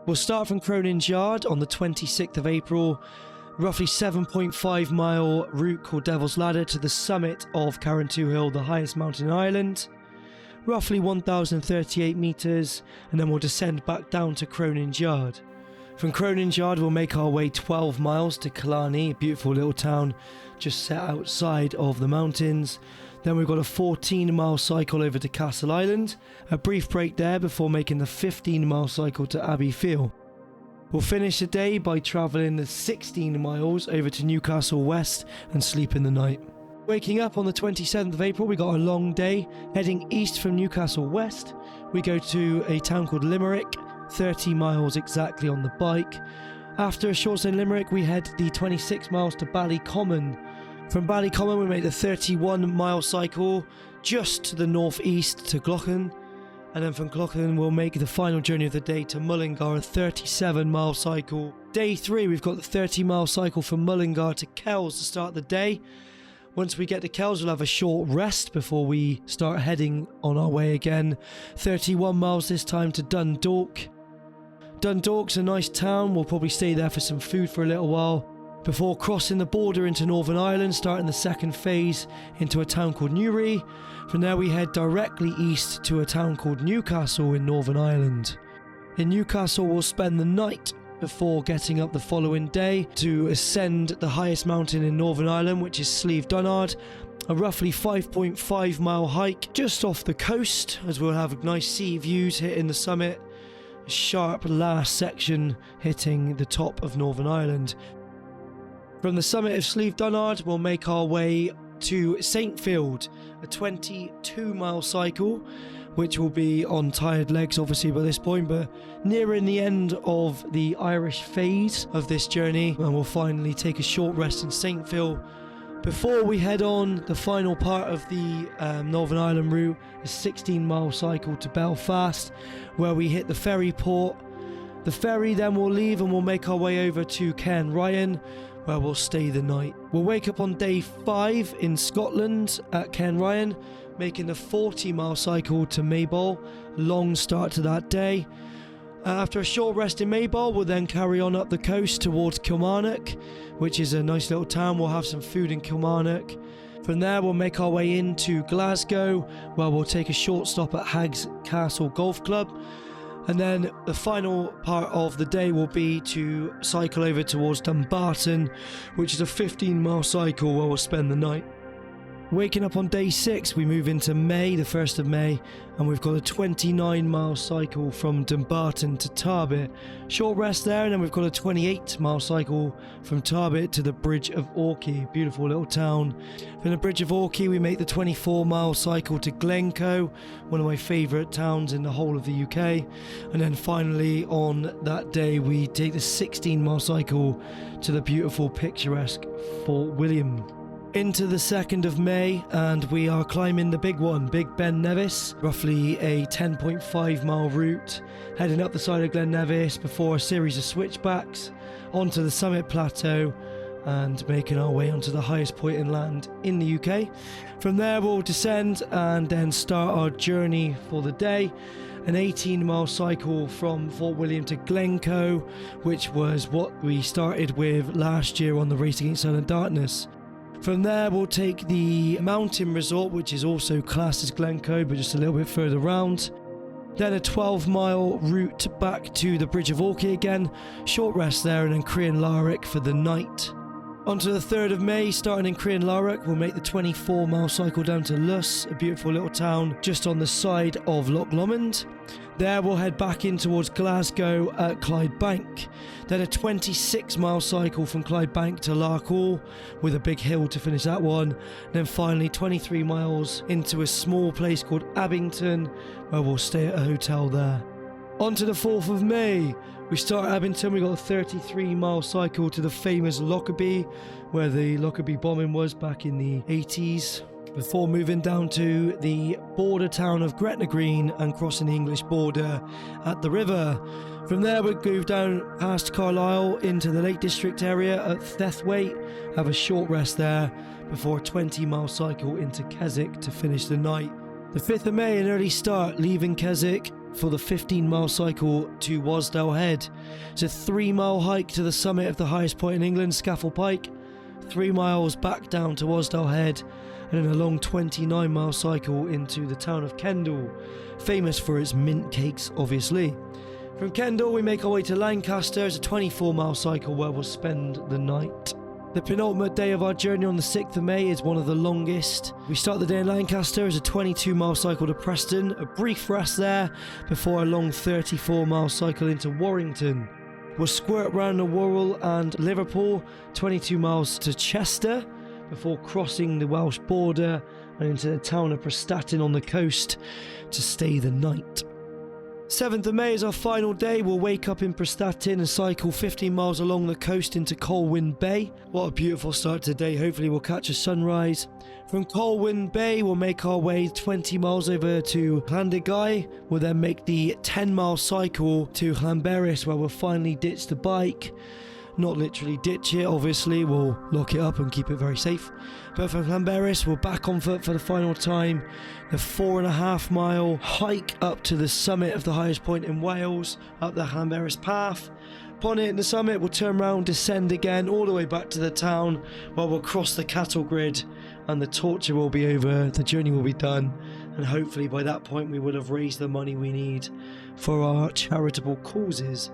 We'll start from Cronin's Yard on the 26th of April, roughly 7.5 mile route called Devil's Ladder to the summit of Carrantoo Hill, the highest mountain in Ireland, roughly 1,038 metres, and then we'll descend back down to Cronin's Yard. From Cronin's Yard we'll make our way 12 miles to Killarney, a beautiful little town just set outside of the mountains. Then we've got a 14-mile cycle over to Castle Island, a brief break there before making the 15-mile cycle to Abbeyfeale. We'll finish the day by travelling the 16 miles over to Newcastle West and sleep in the night. Waking up on the 27th of April, we got a long day. Heading east from Newcastle West, we go to a town called Limerick, 30 miles exactly on the bike. After a short stay in Limerick, we head the 26 miles to Ballycommon. From Ballycommon, we make the 31-mile cycle just to the northeast to Glochen. And then from Glochen, we'll make the final journey of the day to Mullingar, a 37-mile cycle. Day 3, we've got the 30-mile cycle from Mullingar to Kells to start the day. Once we get to Kells, we'll have a short rest before we start heading on our way again. 31 miles this time to Dundalk. Dundalk's a nice town. We'll probably stay there for some food for a little while before crossing the border into Northern Ireland, starting the second phase into a town called Newry. From there we head directly east to a town called Newcastle in Northern Ireland. In Newcastle we'll spend the night before getting up the following day to ascend the highest mountain in Northern Ireland, which is Slieve Donard, a roughly 5.5 mile hike just off the coast, as we'll have nice sea views hitting the summit, a sharp last section hitting the top of Northern Ireland. From the summit of Slieve Donard, we'll make our way to Saintfield, a 22-mile cycle, which will be on tired legs obviously by this point, but nearing the end of the Irish phase of this journey, and we'll finally take a short rest in Saintfield before we head on the final part of the Northern Ireland route, a 16-mile cycle to Belfast, where we hit the ferry port. The ferry then will leave and we'll make our way over to Cairn Ryan, where we'll stay the night. We'll wake up on day 5 in Scotland at Cairn Ryan, making the 40-mile cycle to Maybole. Long start to that day. After a short rest in Maybole, we'll then carry on up the coast towards Kilmarnock, which is a nice little town. We'll have some food in Kilmarnock. From there, we'll make our way into Glasgow, where we'll take a short stop at Haggs Castle Golf Club. And then the final part of the day will be to cycle over towards Dumbarton, which is a 15-mile cycle where we'll spend the night. Waking up on day 6, we move into May, the 1st of May, and we've got a 29-mile cycle from Dumbarton to Tarbet. Short rest there, and then we've got a 28-mile cycle from Tarbet to the Bridge of Orkney, beautiful little town. From the Bridge of Orkney, we make the 24-mile cycle to Glencoe, one of my favourite towns in the whole of the UK. And then finally, on that day, we take the 16-mile cycle to the beautiful, picturesque Fort William. Into the 2nd of May, and we are climbing the big one, Big Ben Nevis, roughly a 10.5 mile route, heading up the side of Glen Nevis before a series of switchbacks onto the summit plateau and making our way onto the highest point in land in the UK. From there we'll descend and then start our journey for the day, an 18-mile cycle from Fort William to Glencoe, which was what we started with last year on the Race Against Sun and Darkness. From there we'll take the mountain resort, which is also classed as Glencoe but just a little bit further round. Then a 12-mile route back to the Bridge of Orkney again, short rest there, and then Crianlarich for the night. Onto the 3rd of May, starting in Crianlarich, we'll make the 24-mile cycle down to Luss, a beautiful little town just on the side of Loch Lomond. There we'll head back in towards Glasgow at Clydebank. Then a 26-mile cycle from Clydebank to Larkhall, with a big hill to finish that one. Then finally 23 miles into a small place called Abington, where we'll stay at a hotel there. On to the 4th of May. We start at Abington. We got a 33-mile cycle to the famous Lockerbie, where the Lockerbie bombing was back in the 80s. Before moving down to the border town of Gretna Green and crossing the English border at the river. From there we move down past Carlisle into the Lake District area at Thethwaite, have a short rest there before a 20-mile cycle into Keswick to finish the night. The 5th of May, an early start, leaving Keswick, for the 15-mile cycle to Wasdale Head. It's a 3-mile hike to the summit of the highest point in England, Scafell Pike, 3 miles back down to Wasdale Head, and then a long 29-mile cycle into the town of Kendal, famous for its mint cakes, obviously. From Kendal, we make our way to Lancaster. It's a 24-mile cycle where we'll spend the night. The penultimate day of our journey on the 6th of May is one of the longest. We start the day in Lancaster as a 22-mile cycle to Preston, a brief rest there before a long 34-mile cycle into Warrington. We'll squirt round the Wirral and Liverpool, 22 miles to Chester, before crossing the Welsh border and into the town of Prestatyn on the coast to stay the night. 7th of May is our final day. We'll wake up in Prestatyn and cycle 15 miles along the coast into Colwyn Bay. What a beautiful start to the day. Hopefully we'll catch a sunrise. From Colwyn Bay, we'll make our way 20 miles over to Llandegai. We'll then make the 10-mile cycle to Llanberis, where we'll finally ditch the bike. Not literally ditch it, obviously, we'll lock it up and keep it very safe. But from Llanberis, we're back on foot for the final time. The 4.5-mile hike up to the summit of the highest point in Wales, up the Llanberis path. Upon hitting the summit, we'll turn around, descend again, all the way back to the town, where we'll cross the cattle grid, and the torture will be over, the journey will be done, and hopefully by that point we will have raised the money we need for our charitable causes.